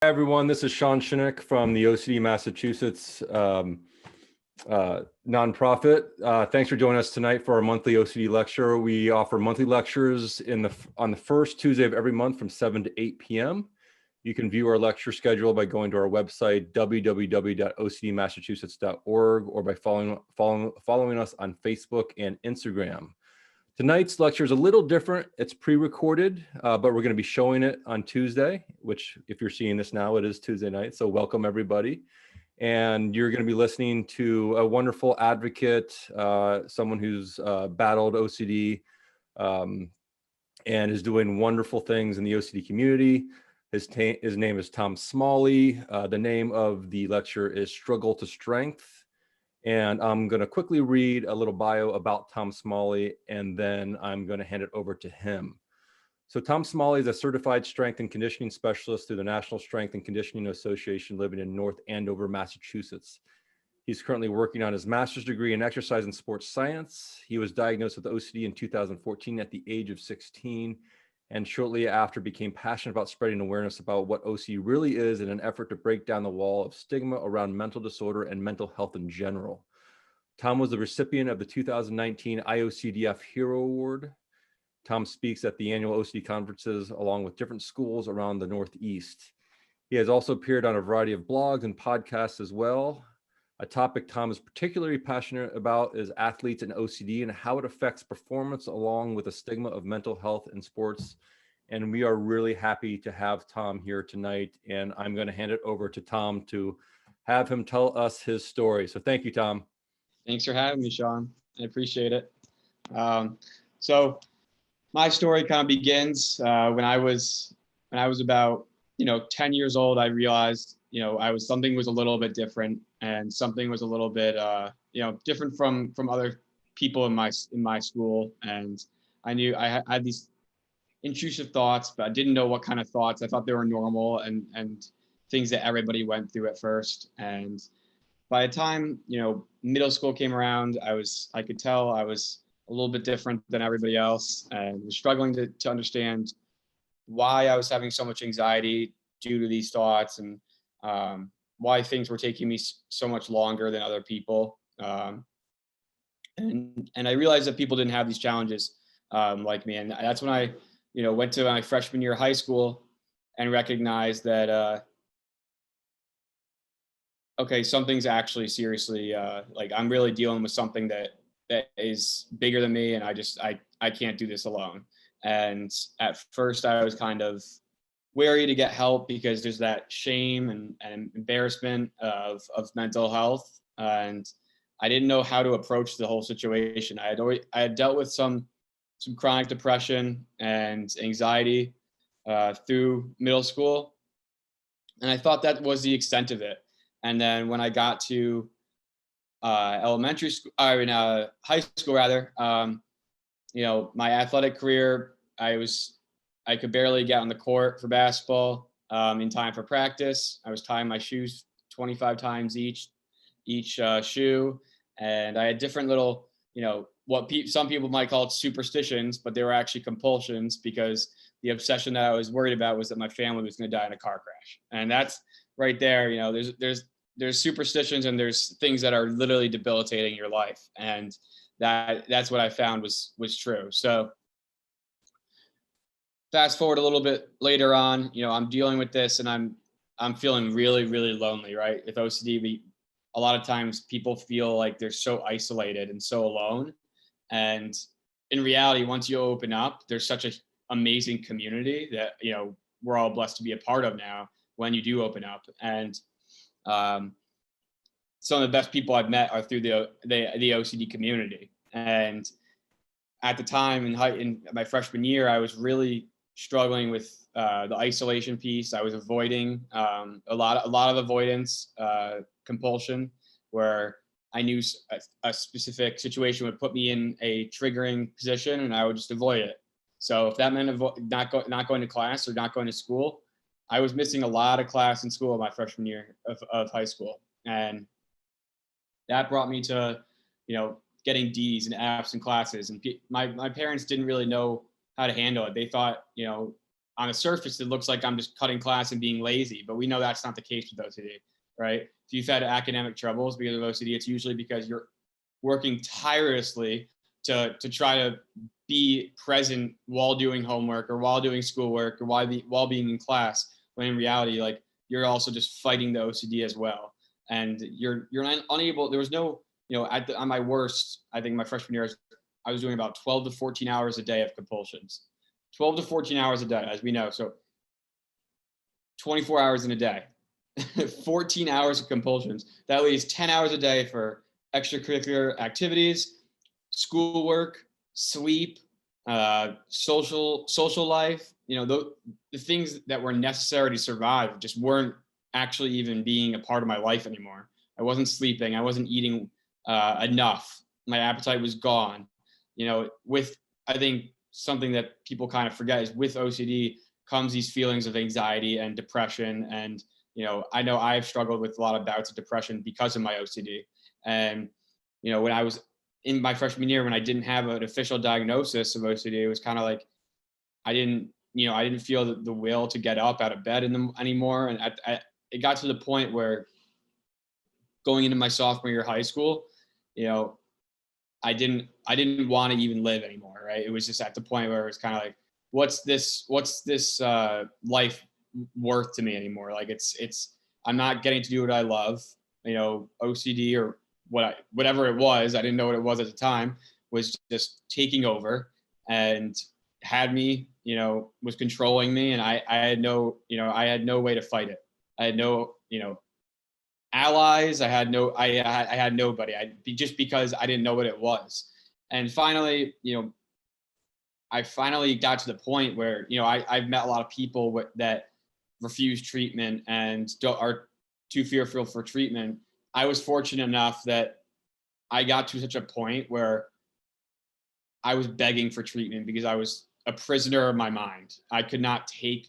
Hi, everyone. This is Sean Shinnick from the OCD Massachusetts nonprofit. Thanks for joining us tonight for our monthly OCD lecture. We offer monthly lectures on the first Tuesday of every month from 7 to 8 p.m. You can view our lecture schedule by going to our website, www.ocdmassachusetts.org, or by following us on Facebook and Instagram. Tonight's lecture is a little different. It's pre-recorded, but we're going to be showing it on Tuesday, which if you're seeing this now, it is Tuesday night. So welcome everybody. And you're going to be listening to a wonderful advocate, someone who's battled OCD and is doing wonderful things in the OCD community. His name is Tom Smalley. The name of the lecture is Struggle to Strength. And I'm going to quickly read a little bio about Tom Smalley, and then I'm going to hand it over to him. So Tom Smalley is a certified strength and conditioning specialist through the National Strength and Conditioning Association living in North Andover, Massachusetts. He's currently working on his master's degree in exercise and sports science. He was diagnosed with OCD in 2014 at the age of 16, and shortly after became passionate about spreading awareness about what OCD really is in an effort to break down the wall of stigma around mental disorder and mental health in general. Tom was the recipient of the 2019 IOCDF Hero Award. Tom speaks at the annual OCD conferences along with different schools around the Northeast. He has also appeared on a variety of blogs and podcasts as well. A topic Tom is particularly passionate about is athletes and OCD and how it affects performance along with the stigma of mental health in sports. And we are really happy to have Tom here tonight. And I'm going to hand it over to Tom to have him tell us his story. So thank you, Tom. Thanks for having me, Sean. I appreciate it. So my story kind of begins when I was about 10 years old. I realized something was a little bit different, and something was a little bit different from other people in my school. And I knew I had these intrusive thoughts, but I didn't know what kind of thoughts. I thought they were normal and things that everybody went through at first. And by the time middle school came around, I could tell I was a little bit different than everybody else, and was struggling to understand why I was having so much anxiety due to these thoughts, and why things were taking me so much longer than other people. And I realized that people didn't have these challenges like me. And that's when I went to my freshman year of high school and recognized that okay, something's actually seriously like I'm really dealing with something that is bigger than me, and I can't do this alone. And at first I was kind of wary to get help because there's that shame and embarrassment of mental health, and I didn't know how to approach the whole situation. I had dealt with some chronic depression and anxiety through middle school, and I thought that was the extent of it. And then when I got to elementary school, high school rather, my athletic career, I could barely get on the court for basketball in time for practice. I was tying my shoes 25 times each shoe, and I had different little, some people might call it superstitions, but they were actually compulsions, because the obsession that I was worried about was that my family was going to die in a car crash. And that's right there. There's superstitions, and there's things that are literally debilitating your life, and that's what I found was true. So fast forward a little bit later on, I'm dealing with this, and I'm feeling really, really lonely, right? With OCD, a lot of times people feel like they're so isolated and so alone. And in reality, once you open up, there's such an amazing community that, we're all blessed to be a part of now when you do open up. And some of the best people I've met are through the OCD community. And at the time in my freshman year, I was really struggling with the isolation piece. I was avoiding a lot of avoidance, compulsion, where I knew a specific situation would put me in a triggering position, and I would just avoid it. So if that meant not going to class or not going to school, I was missing a lot of class in school my freshman year of high school. And that brought me to, getting D's and F's in classes. And my parents didn't really know how to handle it. They thought, on the surface, it looks like I'm just cutting class and being lazy, but we know that's not the case with OCD, right? If you've had academic troubles because of OCD, it's usually because you're working tirelessly to try to be present while doing homework or while doing schoolwork or while being in class, when in reality, like, you're also just fighting the OCD as well. And you're unable, there was no, on my worst, I think my freshman year, I was doing about 12 to 14 hours a day of compulsions. 12 to 14 hours a day, as we know. So 24 hours in a day, 14 hours of compulsions. That leaves 10 hours a day for extracurricular activities, schoolwork, sleep, social life. The things that were necessary to survive just weren't actually even being a part of my life anymore. I wasn't sleeping. I wasn't eating enough. My appetite was gone. With, I think, something that people kind of forget is with OCD comes these feelings of anxiety and depression. And, I know I've struggled with a lot of bouts of depression because of my OCD. And, when I was in my freshman year, when I didn't have an official diagnosis of OCD, it was kind of like, I didn't feel the will to get up out of bed anymore. And it got to the point where going into my sophomore year of high school, I didn't want to even live anymore. Right. It was just at the point where it was kind of like, what's this life worth to me anymore? Like I'm not getting to do what I love. OCD or whatever it was, I didn't know what it was at the time, was just taking over and had me, was controlling me. And I had no way to fight it. I had no, allies. I had nobody. Just because I didn't know what it was. And finally, I finally got to the point where, I've met a lot of people that refuse treatment and are too fearful for treatment. I was fortunate enough that I got to such a point where I was begging for treatment because I was a prisoner of my mind. I could not take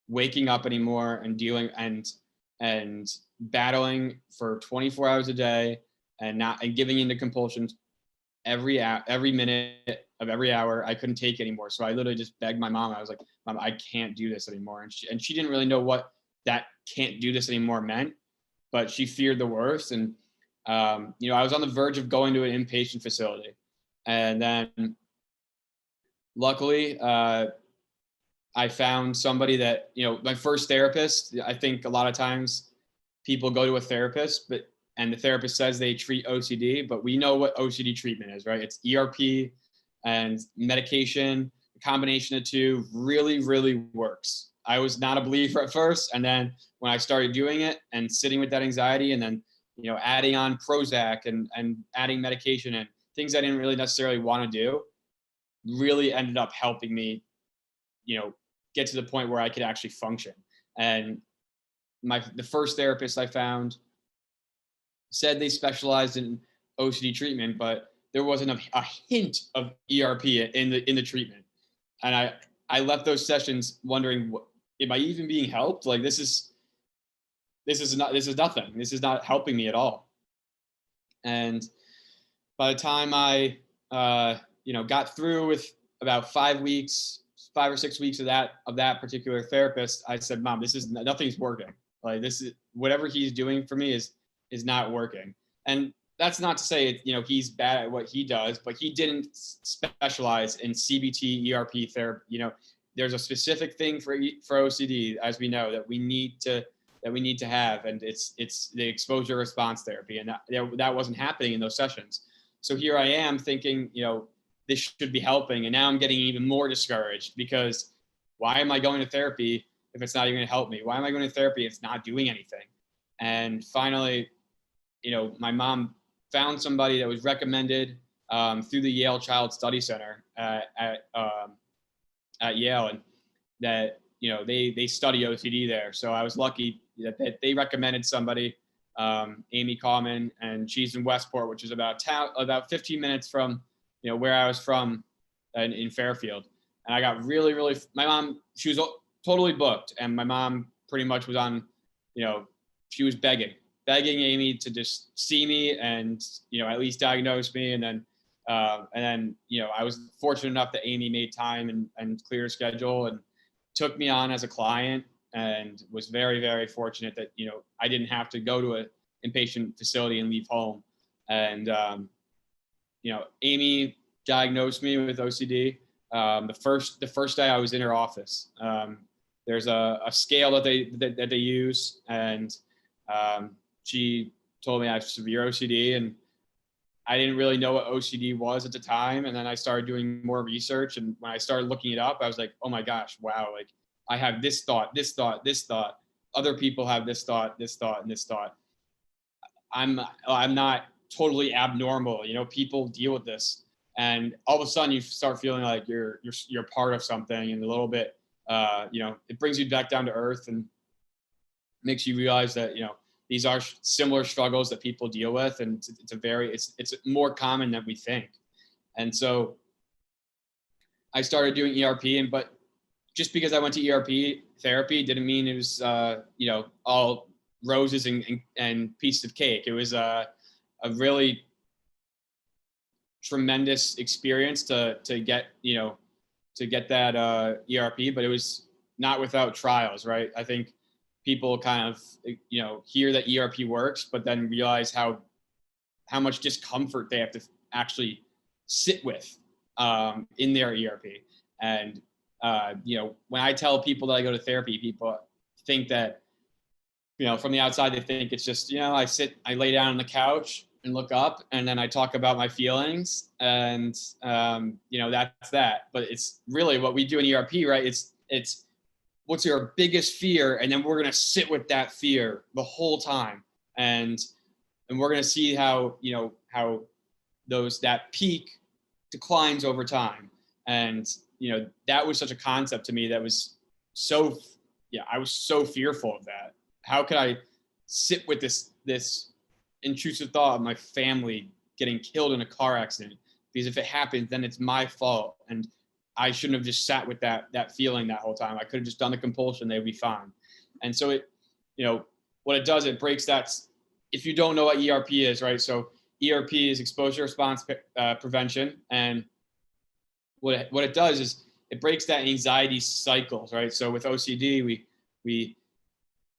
waking up anymore and dealing and battling for 24 hours a day and giving into compulsions every minute of every hour. I couldn't take it anymore. So I literally just begged my mom. I was like, Mom, I can't do this anymore. And she didn't really know what that can't do this anymore meant, but she feared the worst. And, I was on the verge of going to an inpatient facility. And then luckily, I found somebody that, my first therapist. I think a lot of times people go to a therapist, and the therapist says they treat OCD, but we know what OCD treatment is, right? It's ERP and medication. The combination of two really, really works. I was not a believer at first. And then when I started doing it and sitting with that anxiety and then, adding on Prozac and adding medication and things I didn't really necessarily want to do, really ended up helping me, get to the point where I could actually function. And the first therapist I found said they specialized in OCD treatment, but there wasn't a hint of ERP in the treatment. And I left those sessions wondering, am I even being helped? Like, this is nothing. This is not helping me at all. And by the time I, got through with about 5 or 6 weeks of that particular therapist, I said, Mom, nothing's working. Like, this is whatever he's doing for me is not working. And that's not to say, he's bad at what he does, but he didn't specialize in CBT, ERP therapy. There's a specific thing for OCD, as we know, that we need to have, and it's the exposure response therapy, and that wasn't happening in those sessions. So here I am thinking, this should be helping, and now I'm getting even more discouraged because why am I going to therapy if it's not even going to help me? Why am I going to therapy if it's not doing anything? And finally, my mom found somebody that was recommended through the Yale Child Study Center at Yale, and that they study OCD there. So I was lucky that they recommended somebody, Amy Common, and she's in Westport, which is about 15 minutes from where I was from in Fairfield. And I got really, really, my mom, she was totally booked, and my mom pretty much was on, she was begging Amy to just see me and at least diagnose me. And then I was fortunate enough that Amy made time and cleared a schedule and took me on as a client, and was very, very fortunate that, I didn't have to go to an inpatient facility and leave home. And, Amy diagnosed me with OCD. The first day I was in her office. There's a scale that they use, and she told me I have severe OCD, and I didn't really know what OCD was at the time. And then I started doing more research, and when I started looking it up, I was like, oh my gosh, wow! Like, I have this thought, this thought, this thought. Other people have this thought, this thought, and this thought. I'm not totally abnormal. People deal with this, and all of a sudden you start feeling like you're part of something, and a little bit, it brings you back down to earth and makes you realize that, these are similar struggles that people deal with, and it's more common than we think. And so I started doing ERP, but just because I went to ERP therapy didn't mean it was, all roses and pieces of cake. It was a really tremendous experience to get that ERP, but it was not without trials, right? I think people kind of, hear that ERP works, but then realize how much discomfort they have to actually sit with in their ERP. And, when I tell people that I go to therapy, people think that, from the outside, they think it's just, I lay down on the couch and look up, and then I talk about my feelings, and, that's that. But it's really what we do in ERP, right? It's what's your biggest fear, and then we're going to sit with that fear the whole time, and we're going to see how that peak declines over time. And that was such a concept to me that was I was so fearful of that. How could I sit with this intrusive thought of my family getting killed in a car accident? Because if it happens, then it's my fault, and I shouldn't have just sat with that feeling that whole time. I could have just done the compulsion; they'd be fine. And so what it does, it breaks that. If you don't know what ERP is, right? So ERP is exposure response prevention, and what it does is it breaks that anxiety cycles, right? So with OCD, we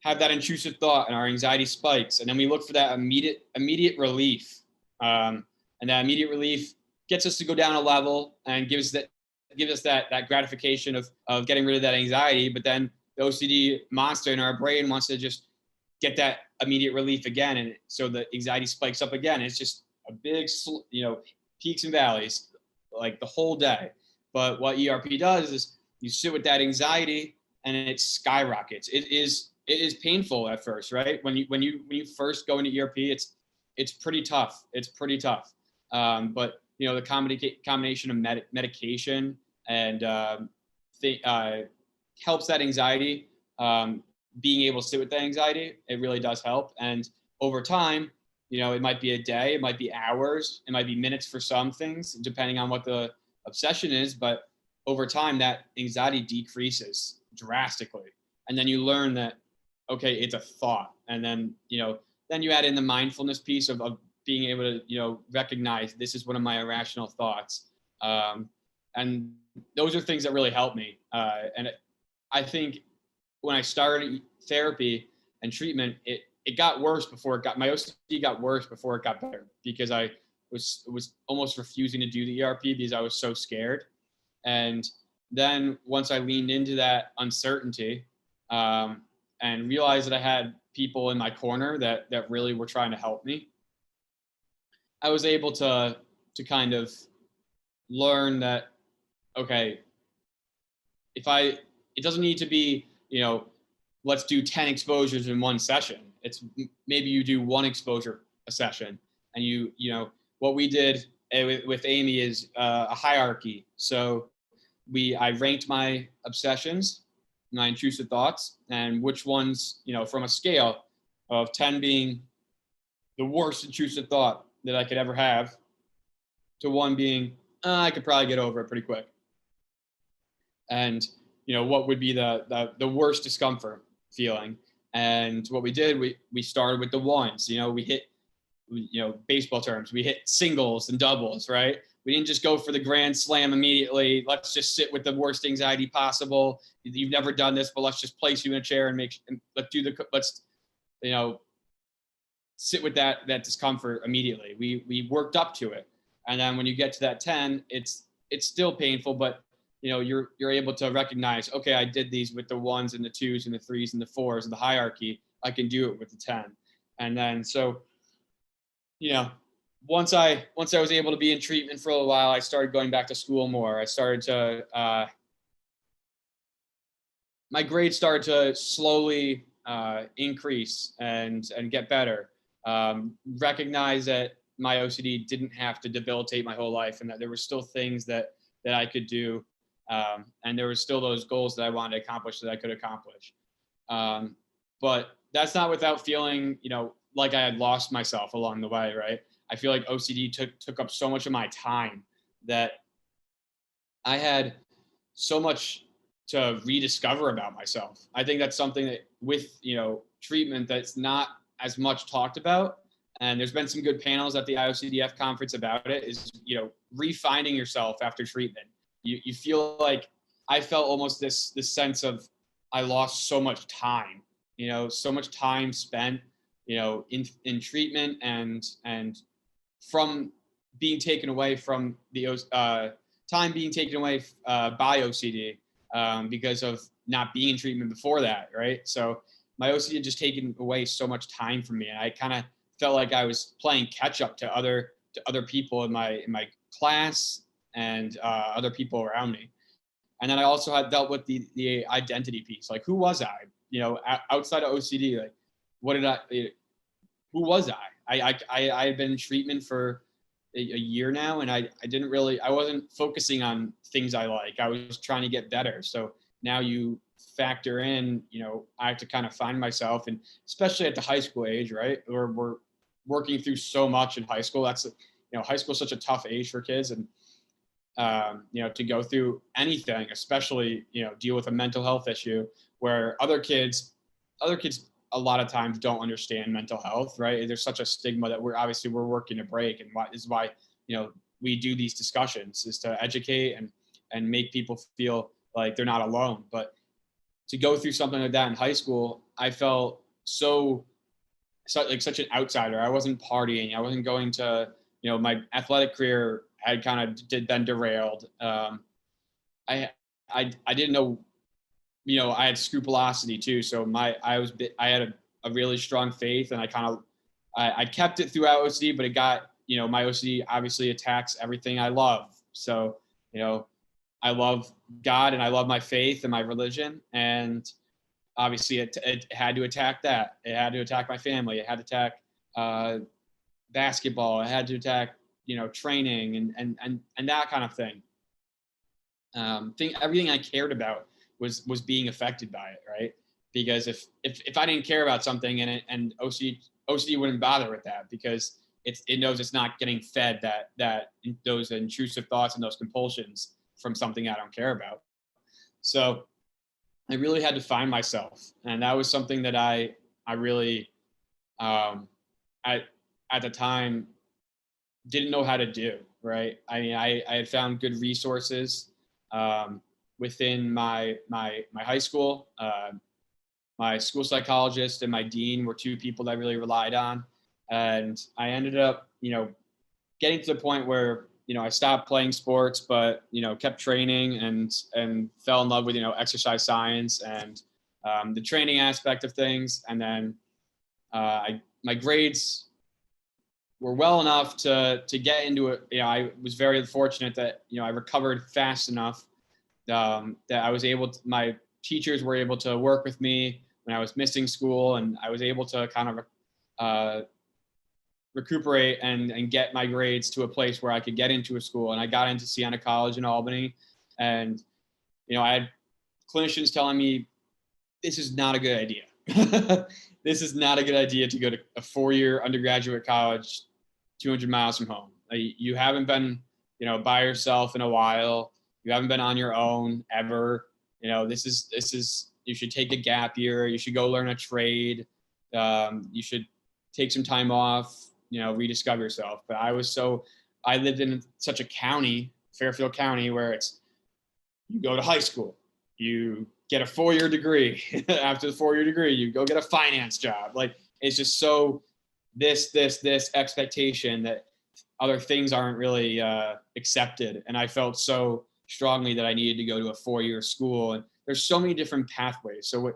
have that intrusive thought, and our anxiety spikes, and then we look for that immediate relief, and that immediate relief gets us to go down a level and gives us that gratification of getting rid of that anxiety. But then the OCD monster in our brain wants to just get that immediate relief again, and so the anxiety spikes up again. It's just a big, peaks and valleys, like the whole day. But what ERP does is you sit with that anxiety, and it skyrockets. It is painful at first, right? When you first go into ERP, it's pretty tough. It's pretty tough. But the combination of medication and helps that anxiety. Being able to sit with that anxiety, it really does help. And over time, it might be a day, it might be hours, it might be minutes for some things, depending on what the obsession is. But over time, that anxiety decreases drastically. And then you learn that, okay, it's a thought. And then, then you add in the mindfulness piece of being able to, recognize this is one of my irrational thoughts. And those are things that really help me. And I think when I started therapy and treatment, it got worse before my OCD got worse before it got better, because I was almost refusing to do the ERP because I was so scared. And then once I leaned into that uncertainty, and realized that I had people in my corner that really were trying to help me, I was able to kind of learn that, okay, it doesn't need to be, let's do 10 exposures in one session. It's maybe you do one exposure a session, and what we did with Amy is a hierarchy. So I ranked my obsessions, my intrusive thoughts, and which ones, from a scale of 10 being the worst intrusive thought that I could ever have, to 1 being, I could probably get over it pretty quick. And, what would be the worst discomfort feeling. And what we did, we started with the ones, we hit, baseball terms, we hit singles and doubles, right? we didn't just go for the grand slam immediately. Let's just sit with the worst anxiety possible. You've never done this, but let's just place you in a chair and let's, you know, sit with that discomfort immediately. We worked up to it. And then when you get to that 10, it's still painful, but you know, you're able to recognize, okay, I did these with the 1s and the 2s and the 3s and the 4s and the hierarchy. I can do it with the 10. And then, so, you know, once I was able to be in treatment for a little while, I started going back to school more. I started to, my grades started to slowly increase and get better. Recognize that my OCD didn't have to debilitate my whole life, and that there were still things that I could do. And there were still those goals that I wanted to accomplish that I could accomplish. But that's not without feeling, you know, like I had lost myself along the way, right? I feel like OCD took up so much of my time that I had so much to rediscover about myself. I think that's something that with, you know, treatment that's not as much talked about. And there's been some good panels at the IOCDF conference about it, is, you know, refinding yourself after treatment. You feel like I felt almost this sense of I lost so much time, you know, so much time spent, you know, in treatment and from being taken away from the time being taken away by OCD because of not being in treatment before that, right? So my OCD had just taken away so much time from me, and I kind of felt like I was playing catch up to other people in my class and other people around me. And then I also had dealt with the identity piece, like who was I? You know, outside of OCD, like what did who was I? I had been in treatment for a year now, and I wasn't focusing on things I like. I was trying to get better. So now you factor in, you know, I have to kind of find myself, and especially at the high school age, right? We're working through so much in high school. That's, you know, high school is such a tough age for kids, and you know, to go through anything, especially, you know, deal with a mental health issue where other kids a lot of times don't understand mental health, right? There's such a stigma that we're working to break, and why, you know, we do these discussions, is to educate and make people feel like they're not alone. But to go through something like that in high school, I felt like such an outsider. I wasn't partying. I wasn't going to, you know, my athletic career had kind of been derailed. I didn't know, you know, I had scrupulosity too. So I had a really strong faith, and I kept it throughout OCD, but it got, you know, my OCD obviously attacks everything I love. So, you know, I love God and I love my faith and my religion. And obviously it had to attack that. It had to attack my family. It had to attack basketball. It had to attack, you know, training and that kind of thing. Everything I cared about was being affected by it, right? Because if I didn't care about something and OCD wouldn't bother with that, because it knows it's not getting fed that those intrusive thoughts and those compulsions from something I don't care about. So I really had to find myself, and that was something that I really at the time didn't know how to do, right? I mean, I had found good resources within my high school. My school psychologist and my dean were two people that I really relied on. And I ended up, you know, getting to the point where, you know, I stopped playing sports, but, you know, kept training and fell in love with, you know, exercise science and the training aspect of things. And then my grades were well enough to get into it. You know, I was very fortunate that, you know, I recovered fast enough that I was able to, my teachers were able to work with me when I was missing school, and I was able to kind of recuperate and get my grades to a place where I could get into a school. And I got into Siena College in Albany, and, you know, I had clinicians telling me, this is not a good idea. This is not a good idea to go to a 4-year undergraduate college 200 miles from home. You haven't been, you know, by yourself in a while. You haven't been on your own ever. You know, this is, you should take a gap year. You should go learn a trade. You should take some time off, you know, rediscover yourself. But I was so I lived in such a county, Fairfield County, where it's, you go to high school, you get a 4-year degree. After the 4-year degree, you go get a finance job. Like, it's just so this expectation that other things aren't really accepted. And I felt so strongly that I needed to go to a 4-year school. And there's so many different pathways. So what,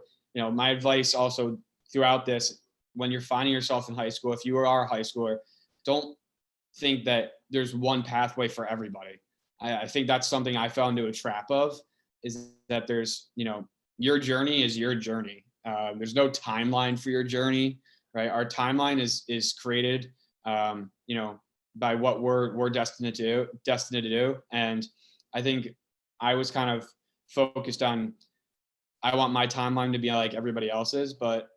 my advice also throughout this, when you're finding yourself in high school, if you are a high schooler, don't think that there's one pathway for everybody. I think that's something I fell into a trap of, is that there's, your journey is your journey. There's no timeline for your journey, right? Our timeline is created, by what we're destined to do. And I think I was kind of focused on, I want my timeline to be like everybody else's, but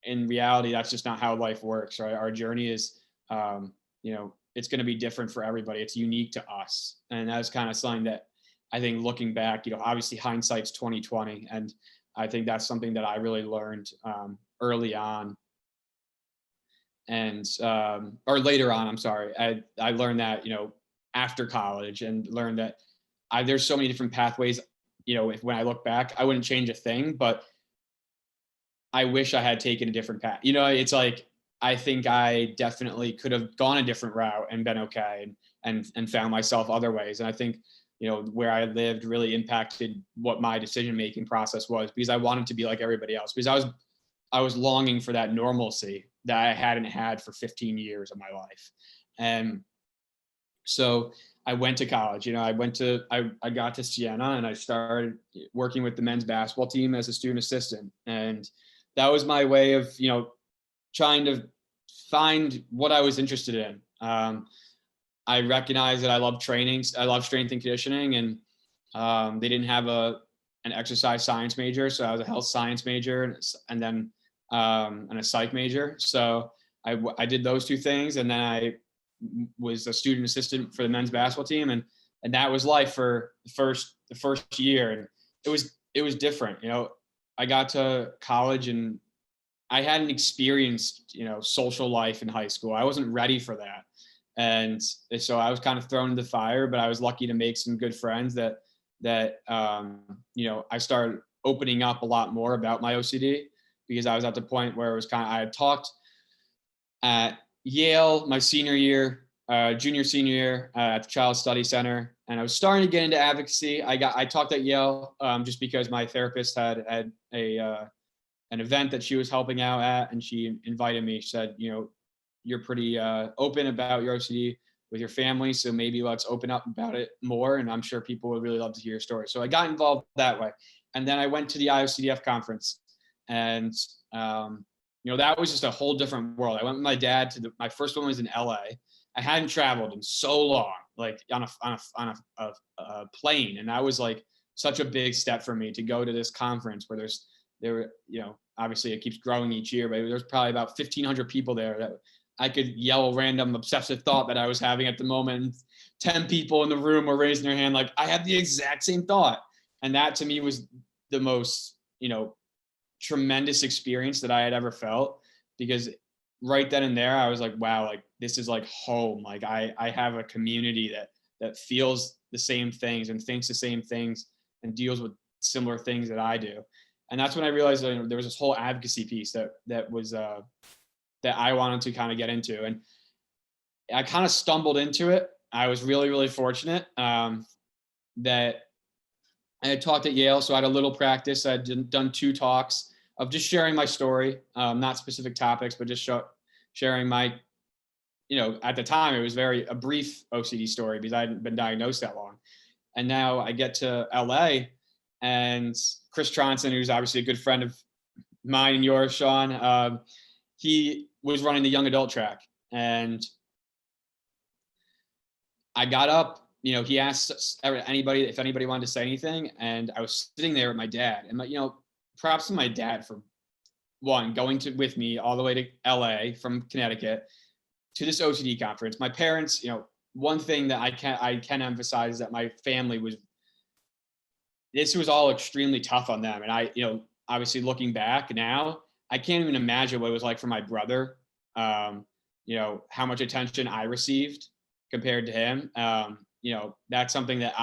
in reality, that's just not how life works, right? Our journey is, it's going to be different for everybody. It's unique to us. And that's kind of something that I think, looking back, obviously hindsight's 2020. And I think that's something that I really learned early on. And, or later on, I'm sorry. I learned that, after college, and learned that there's so many different pathways. When I look back, I wouldn't change a thing, but I wish I had taken a different path. It's like, I think I definitely could have gone a different route and been okay, and found myself other ways. And I think, where I lived really impacted what my decision-making process was, because I wanted to be like everybody else, because I was longing for that normalcy that I hadn't had for 15 years of my life. And so I went to college. I got to Siena, and I started working with the men's basketball team as a student assistant. And that was my way of, trying to find what I was interested in. I recognized that I love training. I love strength and conditioning, and they didn't have an exercise science major, so I was a health science major, and then and a psych major. So I did those two things, and then I was a student assistant for the men's basketball team, and that was life for the first year. And it was different. I got to college, and I hadn't experienced, social life in high school. I wasn't ready for that. And so I was kind of thrown in the fire, but I was lucky to make some good friends that I started opening up a lot more about my OCD, because I was at the point where it was I had talked at Yale my senior year, senior year at the Child Study Center, and I was starting to get into advocacy. I talked at Yale just because my therapist had an event that she was helping out at, and she invited me. She said, you're pretty open about your OCD with your family, so maybe let's open up about it more, and I'm sure people would really love to hear your story. So I got involved that way. And then I went to the IOCDF conference, and that was just a whole different world. I went with my dad to my first one was in LA. I hadn't traveled in so long, like on a plane, and that was like such a big step for me to go to this conference where there were, obviously it keeps growing each year, but there's probably about 1,500 people there that I could yell a random obsessive thought that I was having at the moment. 10 people in the room were raising their hand like, I had the exact same thought. And that to me was the most, tremendous experience that I had ever felt, because right then and there, I was like, wow, like this is like home. Like I have a community that feels the same things and thinks the same things and deals with similar things that I do. And that's when I realized that there was this whole advocacy piece that was that I wanted to kind of get into. And I kind of stumbled into it. I was really, really fortunate that I had talked at Yale. So I had a little practice. I had done 2 talks of just sharing my story, not specific topics, but just sharing my, at the time it was a brief OCD story, because I hadn't been diagnosed that long. And now I get to LA, and Chris Tronson, who's obviously a good friend of mine and yours, Sean, he was running the young adult track, and I got up, he asked anybody if anybody wanted to say anything, and I was sitting there with my dad, and props to my dad for one, going with me all the way to LA from Connecticut to this OCD conference. My parents, one thing that I can emphasize is that my family this was all extremely tough on them. And I, obviously looking back now, I can't even imagine what it was like for my brother. How much attention I received compared to him. You know, that's something that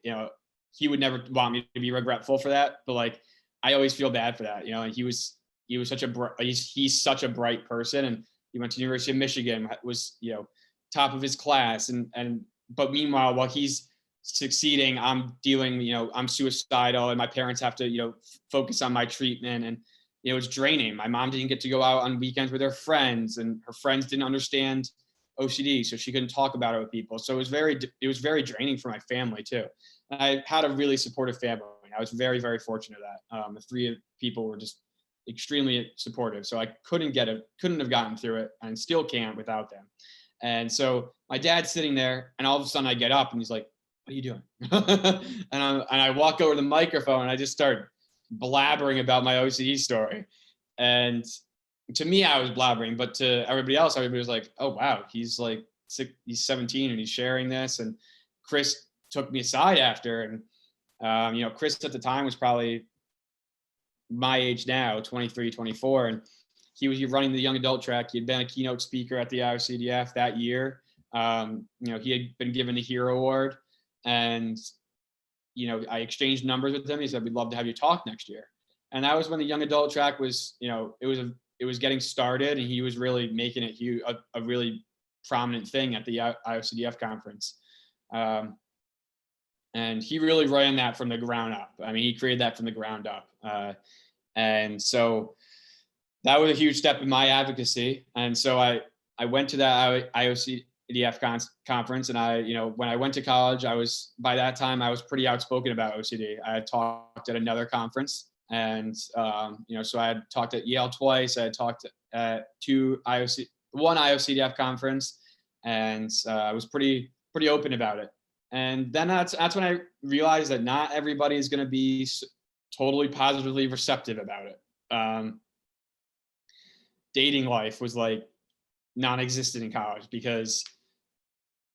you know, he would never want me to be regretful for that, but like, I always feel bad for that, you know. And he was such a he's such a bright person, and he went to the University of Michigan, was, you know, top of his class, and but meanwhile, while he's succeeding, I'm dealing, you know, I'm suicidal, and my parents have to, you know, focus on my treatment, and you know, it's draining. My mom didn't get to go out on weekends with her friends, and her friends didn't understand OCD, so she couldn't talk about it with people. So it was very draining for my family too. And I had a really supportive family. I was very, very fortunate that the three people were just extremely supportive. So I couldn't have gotten through it, and still can't without them. And so my dad's sitting there, and all of a sudden I get up, and he's like, "What are you doing?" And I walk over to the microphone, and I just start blabbering about my OCD story. And to me, I was blabbering, but to everybody was like, "Oh wow, he's 17 and he's sharing this." And Chris took me aside after, and you know, Chris at the time was probably my age now, 23, 24, and he was running the young adult track. He had been a keynote speaker at the IOCDF that year. You know, he had been given the Hero Award, and you know, I exchanged numbers with him. He said, "We'd love to have you talk next year." And that was when the young adult track was, you know, it was getting started, and he was really making it a really prominent thing at the IOCDF conference. And he really ran that from the ground up. I mean, he created that from the ground up. And so that was a huge step in my advocacy. And so I went to that IOCDF conference, and you know, when I went to college, by that time, I was pretty outspoken about OCD. I had talked at another conference, and you know, so I had talked at Yale twice. I had talked at one IOCDF conference, and I was pretty open about it. And then that's when I realized that not everybody is going to be totally positively receptive about it. Dating life was like non-existent in college, because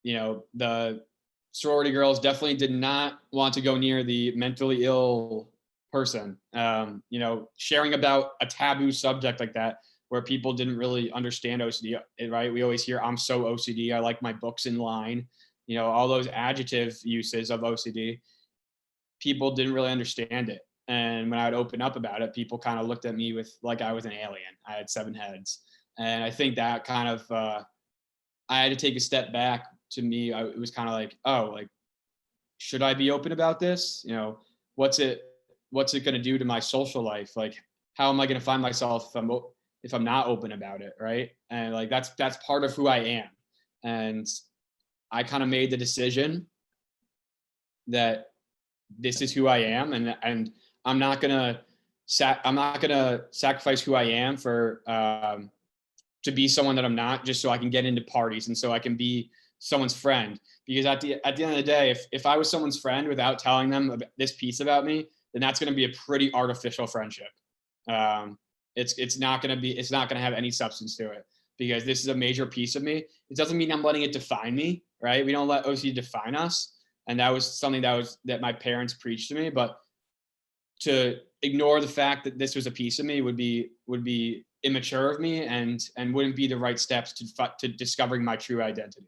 you know, the sorority girls definitely did not want to go near the mentally ill person. You know, sharing about a taboo subject like that, where people didn't really understand OCD, right? We always hear, "I'm so OCD, I like my books in line." You know, all those adjective uses of OCD, people didn't really understand it. And when I would open up about it, people kind of looked at me with like I was an alien. I had 7 heads. And I think that kind of, I had to take a step back. To me, it was kind of like, oh, like, should I be open about this? You know, what's it going to do to my social life? Like, how am I going to find myself if I'm not open about it, right? And like, that's part of who I am. And I kind of made the decision that this is who I am, and I'm not gonna sacrifice who I am for to be someone that I'm not, just so I can get into parties and so I can be someone's friend. Because at the end of the day, if I was someone's friend without telling them this piece about me, then that's going to be a pretty artificial friendship. It's not going to have any substance to it, because this is a major piece of me. It doesn't mean I'm letting it define me, right? We don't let OCD define us. And that was something that my parents preached to me. But to ignore the fact that this was a piece of me would be immature of me, and wouldn't be the right steps to discovering my true identity.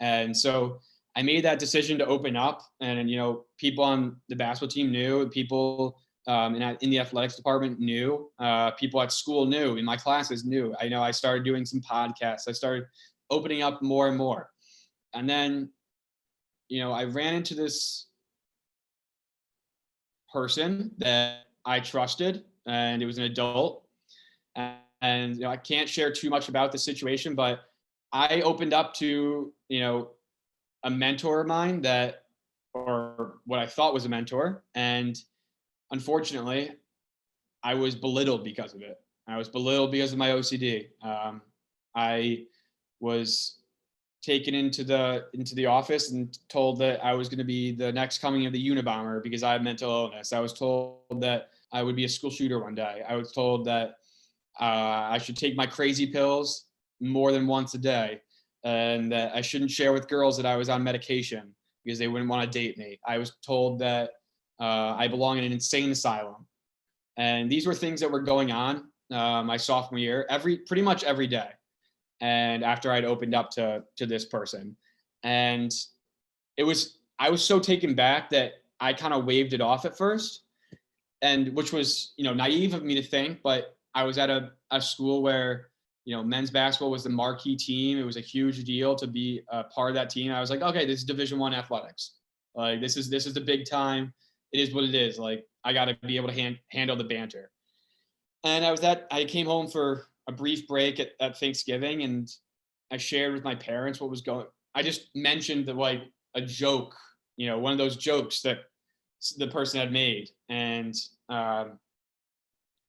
And so I made that decision to open up, and you know, people on the basketball team knew, people in the athletics department knew, people at school knew, in my classes knew. I know I started doing some podcasts. I started opening up more and more. And then, you know, I ran into this person that I trusted, and it was an adult. And you know, I can't share too much about the situation, but I opened up to, you know, a mentor of mine or what I thought was a mentor. And unfortunately, I was belittled because of it. I was belittled because of my OCD. I was taken into the office and told that I was going to be the next coming of the Unabomber because I had mental illness. I was told that I would be a school shooter one day. I was told that I should take my crazy pills more than once a day, and that I shouldn't share with girls that I was on medication because they wouldn't want to date me. I was told that I belong in an insane asylum. And these were things that were going on my sophomore year, pretty much every day. and after I'd opened up to this person, and I was so taken back that I kind of waved it off at first, and which was, naive of me to think, but I was at a school where, men's basketball was the marquee team. It was a huge deal to be a part of that team. I was like, okay, this is Division I athletics. Like this is the big time. It is what it is. Like I got to be able to handle the banter. And I came home for a brief break at Thanksgiving, and I shared with my parents what was going. I just mentioned that, like, a joke, one of those jokes that the person had made, and that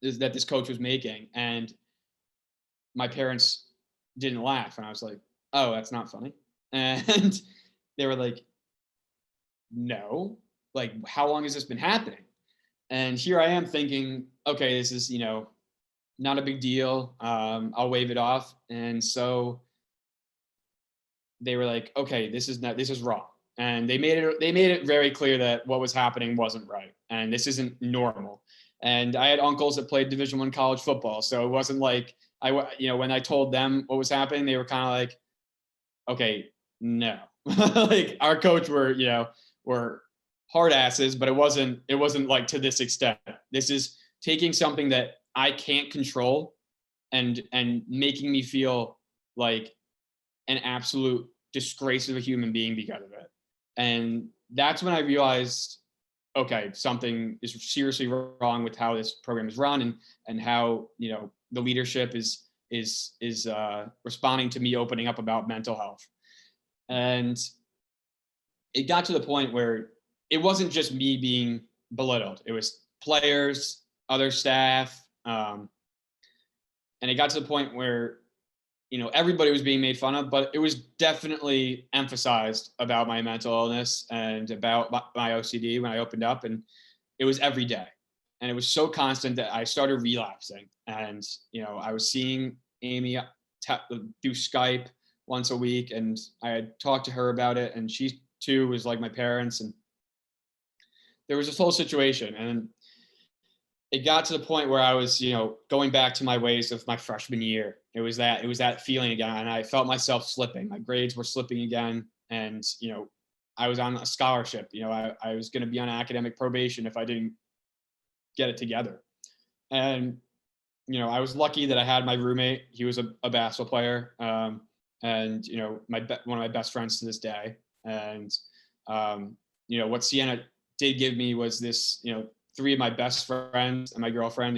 this coach was making, and my parents didn't laugh, and I was like, "Oh, that's not funny," and they were like, "No, like, how long has this been happening?" And here I am thinking, okay, this is, not a big deal. I'll wave it off. And so they were like, okay, this is wrong. And they made it very clear that what was happening wasn't right. And this isn't normal. And I had uncles that played Division I college football. So it wasn't like when I told them what was happening, they were kind of like, okay, no. Like our coach were hard asses, but it wasn't like to this extent. This is taking something that I can't control and making me feel like an absolute disgrace of a human being because of it. And that's when I realized, okay, something is seriously wrong with how this program is run, and how, the leadership is responding to me opening up about mental health. And it got to the point where it wasn't just me being belittled. It was players, other staff. And it got to the point where, everybody was being made fun of, but it was definitely emphasized about my mental illness and about my OCD when I opened up. And it was every day. And it was so constant that I started relapsing. And, I was seeing Amy through Skype once a week, and I had talked to her about it, and she too was like my parents, and there was this whole situation. And it got to the point where I was, going back to my ways of my freshman year. It was that feeling again, and I felt myself slipping. My grades were slipping again, and I was on a scholarship. I was going to be on academic probation if I didn't get it together. And I was lucky that I had my roommate. He was a basketball player, and one of my best friends to this day. And what Sienna did give me was this, three of my best friends and my girlfriend,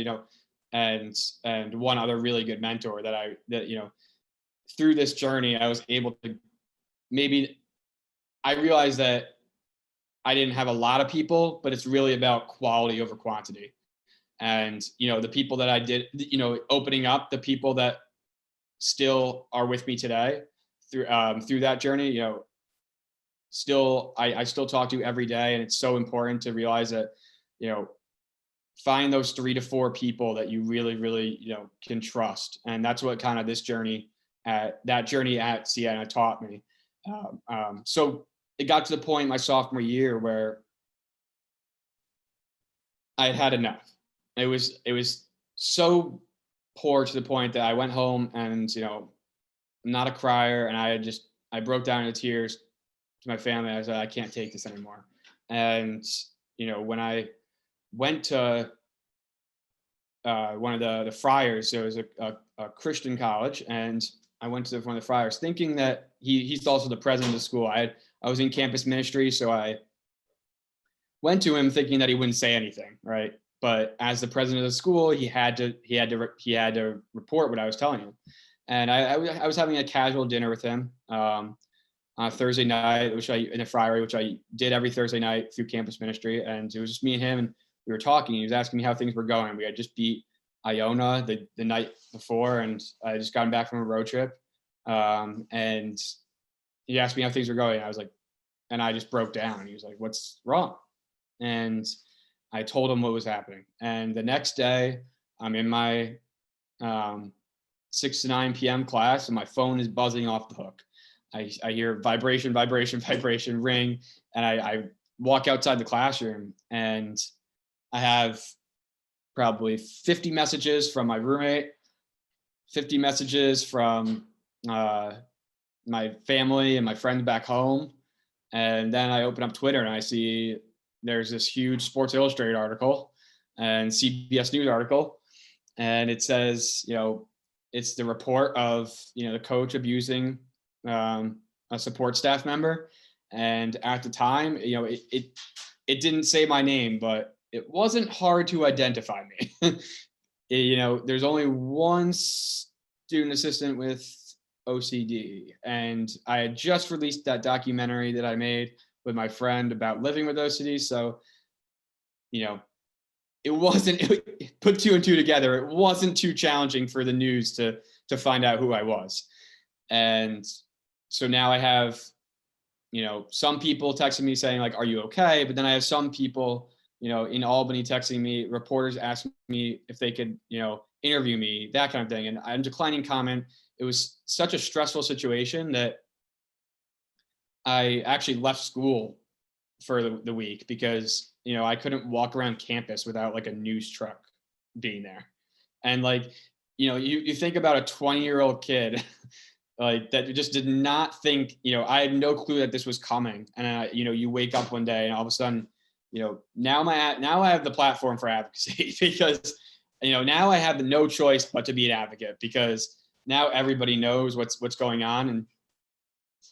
and one other really good mentor that through this journey I was able to, maybe I realized that I didn't have a lot of people, but it's really about quality over quantity. And the people that I did, opening up, the people that still are with me today through that journey, I still talk to every day. And it's so important to realize that, find those 3 to 4 people that you really, really, can trust. And that's what kind of that journey at Sienna taught me. So it got to the point my sophomore year where I had enough. It was so poor to the point that I went home, and, I'm not a crier. And I broke down into tears to my family. I said, I can't take this anymore. And, when I went to one of the friars, there was a Christian college, and I went to one of the friars thinking that he's also the president of the school. I was in campus ministry, so I went to him thinking that he wouldn't say anything, right? But as the president of the school, he had to report what I was telling him. And I was having a casual dinner with him on a Thursday night, in a friary, which I did every Thursday night through campus ministry. And it was just me and him, and we were talking. He was asking me how things were going. We had just beat Iona the night before, and I just gotten back from a road trip. And he asked me how things were going. I was like, and I just broke down. He was like, "What's wrong?" And I told him what was happening. And the next day, I'm in my 6 to 9 p.m. class, and my phone is buzzing off the hook. I hear vibration, vibration, vibration, ring, and I walk outside the classroom, and I have probably 50 messages from my roommate, 50 messages from my family and my friends back home. And then I open up Twitter and I see there's this huge Sports Illustrated article and CBS News article. And it says, it's the report of, the coach abusing a support staff member. And at the time, it didn't say my name, but it wasn't hard to identify me. There's only one student assistant with OCD, and I had just released that documentary that I made with my friend about living with OCD. So, it wasn't put two and two together. It wasn't too challenging for the news to find out who I was. And so now I have, some people texting me saying like, are you okay? But then I have some people, in Albany texting me, reporters asked me if they could, interview me, that kind of thing. And I'm declining comment. It was such a stressful situation that I actually left school for the week because, I couldn't walk around campus without like a news truck being there. And like, you think about a 20-year-old kid like that just did not think, I had no clue that this was coming. And, you wake up one day and all of a sudden, now I have the platform for advocacy because, now I have no choice but to be an advocate because now everybody knows what's going on. And,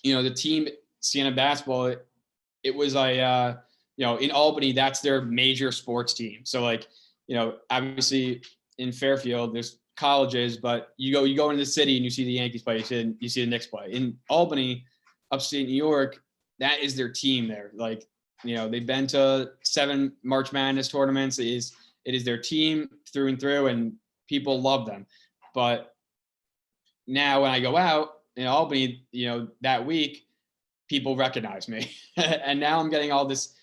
the team, Siena basketball, it was in Albany, that's their major sports team. So like, obviously in Fairfield, there's colleges, but you go into the city and you see the Yankees play, you see the Knicks play. In Albany, upstate New York, that is their team there. Like, they've been to 7 March Madness tournaments. It is their team through and through, and people love them. But now when I go out in Albany, that week, people recognize me. And now I'm getting all this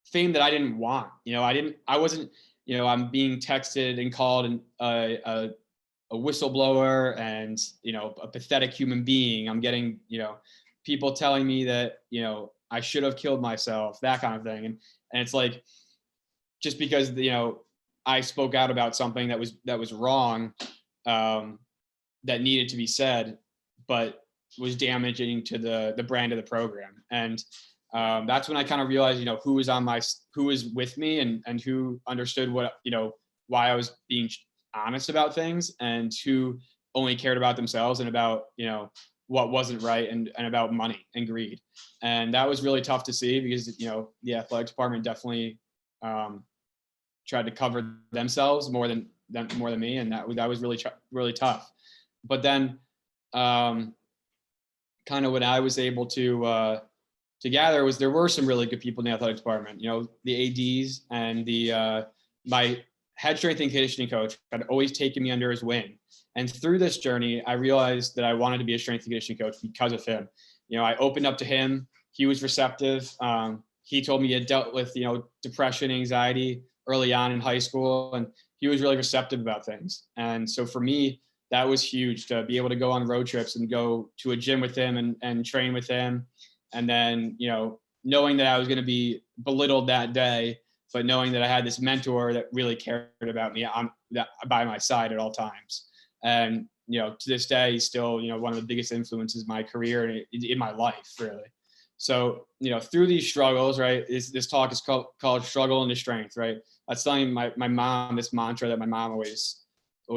fame that I didn't want. I wasn't, I'm being texted and called a whistleblower and, a pathetic human being. I'm getting, people telling me that, I should have killed myself, that kind of thing. And it's like, just because, I spoke out about something that was wrong, that needed to be said, but was damaging to the brand of the program. And that's when I kind of realized, who was with me and who understood what, why I was being honest about things, and who only cared about themselves and about, what wasn't right, and about money and greed. And that was really tough to see because, the athletics department definitely tried to cover themselves more than me. And that was really tough. But then kind of what I was able to gather was there were some really good people in the athletics department. The ADs and my head strength and conditioning coach had always taken me under his wing. And through this journey, I realized that I wanted to be a strength and conditioning coach because of him. I opened up to him. He was receptive. He told me he had dealt with, depression, anxiety early on in high school, and he was really receptive about things. And so for me, that was huge to be able to go on road trips and go to a gym with him and train with him. And then, knowing that I was going to be belittled that day, but knowing that I had this mentor that really cared about me by my side at all times. And, to this day, he's still, one of the biggest influences in my career and in my life, really. So, through these struggles, right, this talk is called Struggle into Strength, right? That's something my mom, this mantra that my mom always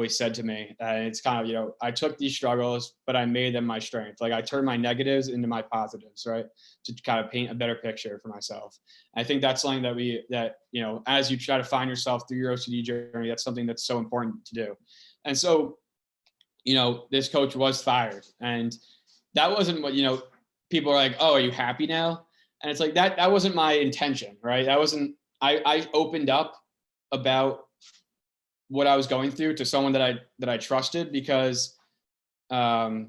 said to me. And it's kind of, I took these struggles, but I made them my strength. Like I turned my negatives into my positives, right? To kind of paint a better picture for myself. I think that's something that as you try to find yourself through your OCD journey, that's something that's so important to do. And so, this coach was fired, and that wasn't what, people are like, oh, are you happy now? And it's like, that wasn't my intention, right? That wasn't, I opened up about what I was going through to someone that I trusted because I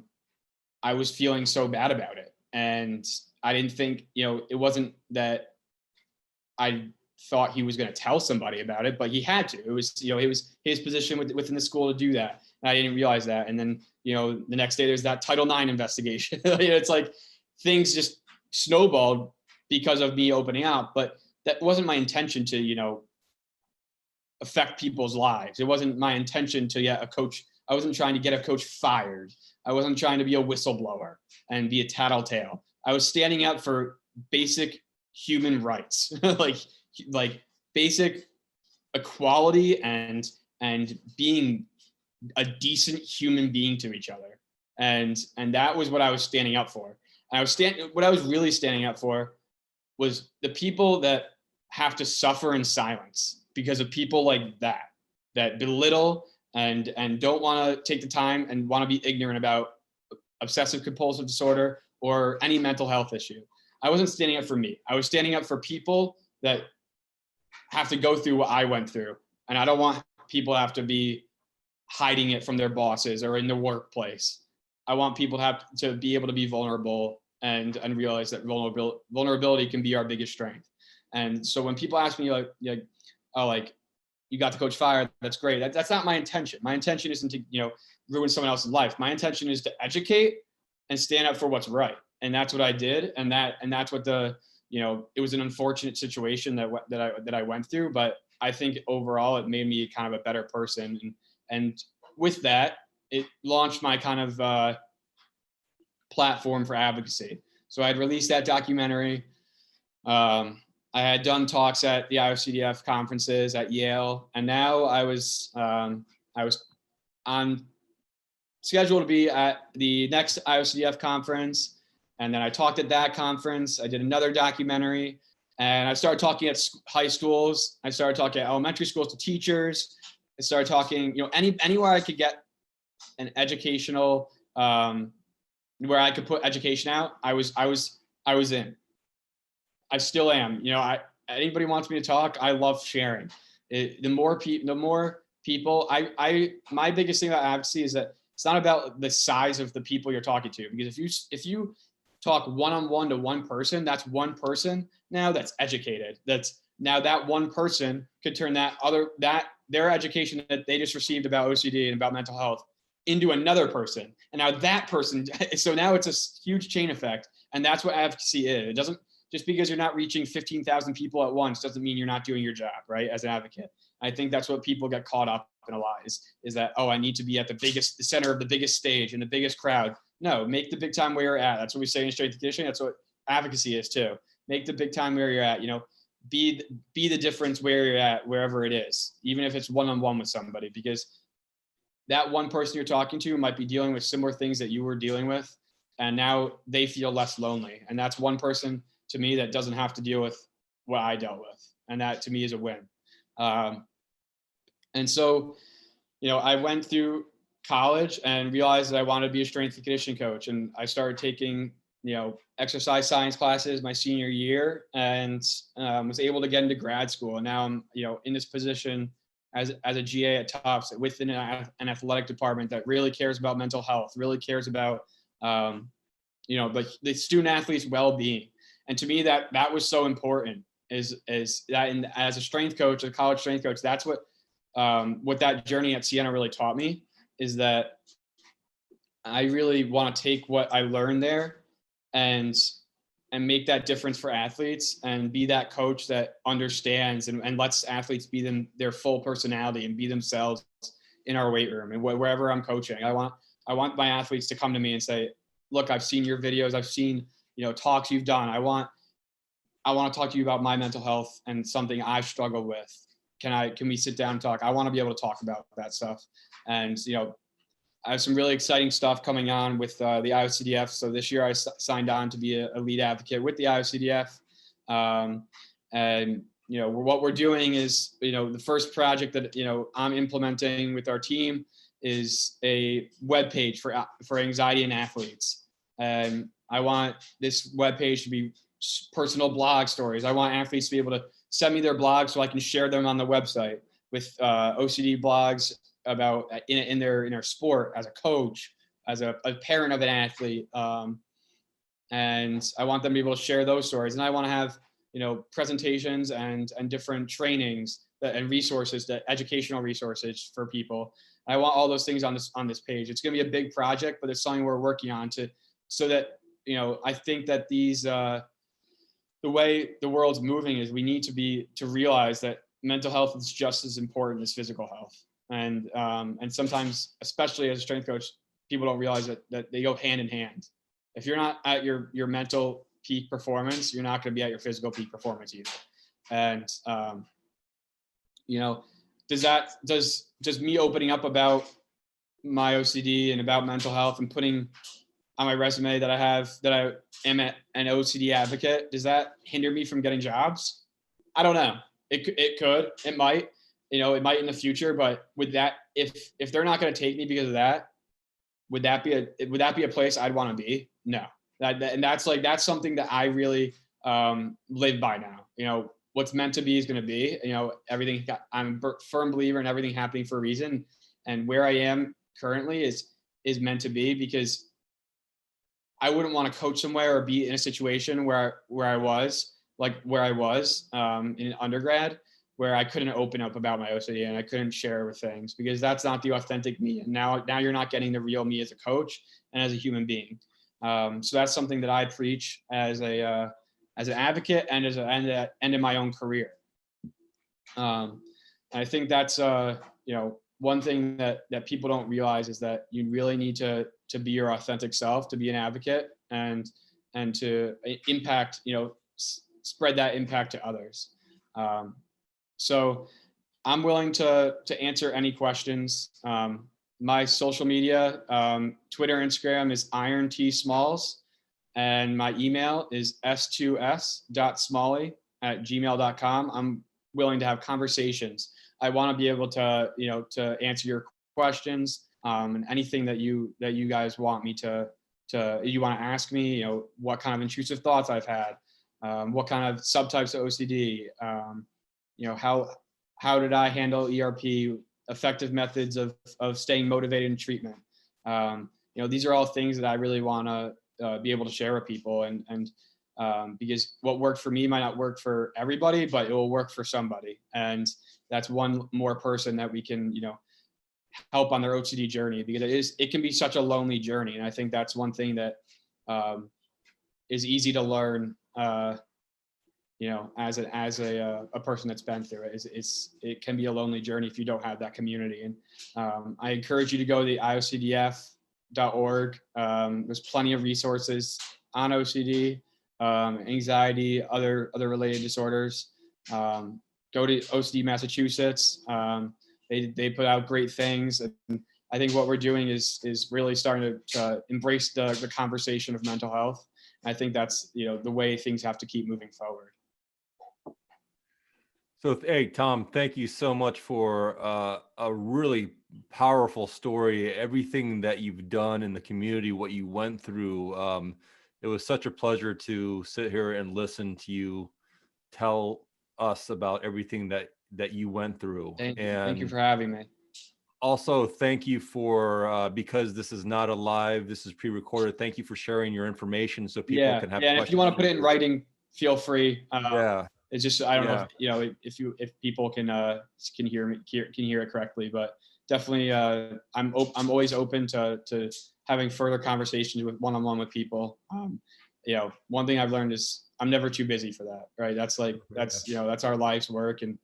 was feeling so bad about it. And I didn't think, it wasn't that I thought he was going to tell somebody about it, but he had to. It was, it was his position within the school to do that. And I didn't realize that. And then, the next day there's that Title IX investigation. It's like things just snowballed because of me opening up, but that wasn't my intention to, affect people's lives. It wasn't my intention to get a coach I wasn't trying to get a coach fired. I wasn't trying to be a whistleblower and be a tattletale. I was standing up for basic human rights, like basic equality and being a decent human being to each other. And that was what I was standing up for. And what I was really standing up for was the people that have to suffer in silence because of people like that belittle and don't want to take the time and want to be ignorant about obsessive compulsive disorder or any mental health issue. I wasn't standing up for me. I was standing up for people that have to go through what I went through. And I don't want people to have to be hiding it from their bosses or in the workplace. I want people to have to be able to be vulnerable and realize that vulnerability can be our biggest strength. And so when people ask me oh, like, you got the coach fired, that's great. That's not my intention. My intention isn't to, ruin someone else's life. My intention is to educate and stand up for what's right. And that's what I did. And that's what it was an unfortunate situation that I went through, but I think overall it made me kind of a better person. And with that, it launched my kind of platform for advocacy. So I had released that documentary. I had done talks at the IOCDF conferences at Yale, and now I was on schedule to be at the next IOCDF conference. And then I talked at that conference. I did another documentary, and I started talking at high schools. I started talking at elementary schools to teachers. I started talking, anywhere I could get an educational, where I could put education out. I was in. I still am. Anybody wants me to talk, I love sharing. The more people, my biggest thing about advocacy is that it's not about the size of the people you're talking to, because if you talk one-on-one to one person, that's one person now that's educated. That's now that one person could turn their education that they just received about OCD and about mental health into another person. And now that person, so now it's a huge chain effect. And that's what advocacy is. It doesn't, just because you're not reaching 15,000 people at once doesn't mean you're not doing your job, right? As an advocate. I think that's what people get caught up in a lot is that, oh, I need to be at the center of the biggest stage and the biggest crowd. No, make the big time where you're at. That's what we say in strength and conditioning. That's what advocacy is too. Make the big time where you're at, be the difference where you're at, wherever it is, even if it's one-on-one with somebody, because that one person you're talking to might be dealing with similar things that you were dealing with. And now they feel less lonely. And that's one person to me that doesn't have to deal with what I dealt with. And that to me is a win. And so, I went through college and realized that I wanted to be a strength and conditioning coach. And I started taking, exercise science classes my senior year, and was able to get into grad school. And now I'm, in this position as a GA at Tufts within an athletic department that really cares about mental health, really cares about, the student athlete's well-being. And to me, that was so important is that as a strength coach, a college strength coach, that's what that journey at Siena really taught me, is that I really want to take what I learned there and make that difference for athletes and be that coach that understands and lets athletes be their full personality and be themselves in our weight room and wherever I'm coaching. I want my athletes to come to me and say, look, I've seen your videos. I've seen, talks you've done. I want to talk to you about my mental health and something I've struggled with. Can we sit down and talk? I want to be able to talk about that stuff. And, I have some really exciting stuff coming on with the IOCDF. So this year I signed on to be a lead advocate with the IOCDF. And, what we're doing is, the first project that, I'm implementing with our team is a webpage for anxiety in athletes. And I want this webpage to be personal blog stories. I want athletes to be able to send me their blogs so I can share them on the website with OCD blogs about in their sport as a coach, as a parent of an athlete. And I want them to be able to share those stories. And I want to have, presentations and different trainings and resources, educational resources for people. I want all those things on this page. It's going to be a big project, but it's something we're working on so that, I think that the way the world's moving is we need to realize that mental health is just as important as physical health. And sometimes, especially as a strength coach, people don't realize that they go hand in hand. If you're not at your mental peak performance, you're not going to be at your physical peak performance either. And does me opening up about my OCD and about mental health and putting on my resume that I am an OCD advocate, does that hinder me from getting jobs? I don't know. It could, it might, it might in the future, but with that, if they're not going to take me because of that, would that be a place I'd want to be? No. And that's something that I really live by now. What's meant to be is going to be. I'm a firm believer in everything happening for a reason, and where I am currently is meant to be, because I wouldn't want to coach somewhere or be in a situation where I was in undergrad, where I couldn't open up about my OCD and I couldn't share with things, because that's not the authentic me. And now you're not getting the real me as a coach and as a human being. So that's something that I preach as an advocate and and in my own career. I think that's one thing that people don't realize is that you really need to be your authentic self, to be an advocate and to impact, spread that impact to others. So I'm willing to answer any questions. My social media, Twitter, Instagram is Iron T Smalls, and my email is s2s.smalley@gmail.com. I'm willing to have conversations. I want to be able to, to answer your questions, and anything that you guys want me you want to ask me, what kind of intrusive thoughts I've had, what kind of subtypes of OCD, how did I handle ERP, effective methods of staying motivated in treatment. These are all things that I really want to be able to share with people, and because what worked for me might not work for everybody, but it will work for somebody. And that's one more person that we can, help on their OCD journey, because it can be such a lonely journey. And I think that's one thing that is easy to learn, as a person that's been through it. It can be a lonely journey if you don't have that community. And I encourage you to go to the iocdf.org. There's plenty of resources on OCD, anxiety, other related disorders. Go to OCD Massachusetts. They put out great things. And I think what we're doing is really starting to embrace the conversation of mental health. And I think that's, the way things have to keep moving forward. So, hey, Tom, thank you so much for a really powerful story, everything that you've done in the community, what you went through. It was such a pleasure to sit here and listen to you tell us about everything that you went through. Thank you for having me. Also, thank you for, because this is not a live, this is pre-recorded. Thank you for sharing your information so people can have questions. Yeah, if you want to put it in writing, feel free. Yeah. It's just, I don't know if people can hear it correctly, but definitely I'm always open to having further conversations with one-on-one with people. One thing I've learned is I'm never too busy for that, right? That's that's our life's work. And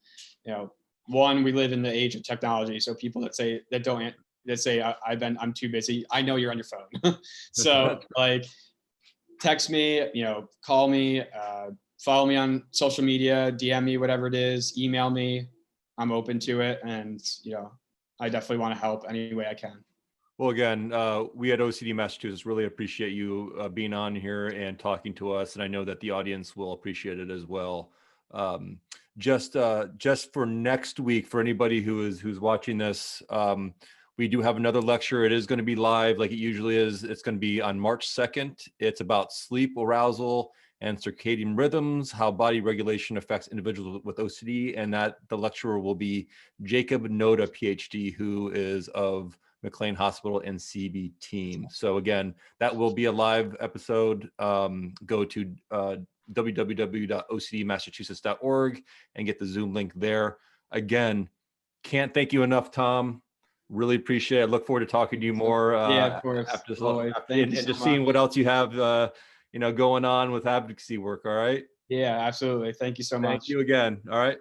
we live in the age of technology, so people that say I'm too busy, I know you're on your phone. So text me, call me, follow me on social media, DM me, whatever it is, email me. I'm open to it. And, I definitely want to help any way I can. Well, again, we at OCD Massachusetts really appreciate you being on here and talking to us. And I know that the audience will appreciate it as well. Just for next week, for anybody who's watching this, we do have another lecture. It is going to be live like it usually is. It's going to be on March 2nd. It's about sleep arousal and circadian rhythms, how body regulation affects individuals with OCD. And that the lecturer will be Jacob Noda, PhD, who is of McLean Hospital and CB team. So again, that will be a live episode. Go to www.ocdmassachusetts.org and get the Zoom link there. Again, can't thank you enough, Tom. Really appreciate it. I look forward to talking to you more. Of course. After and just seeing what else you have, going on with advocacy work. All right. Yeah, absolutely. Thank you so much. Thank you again. All right.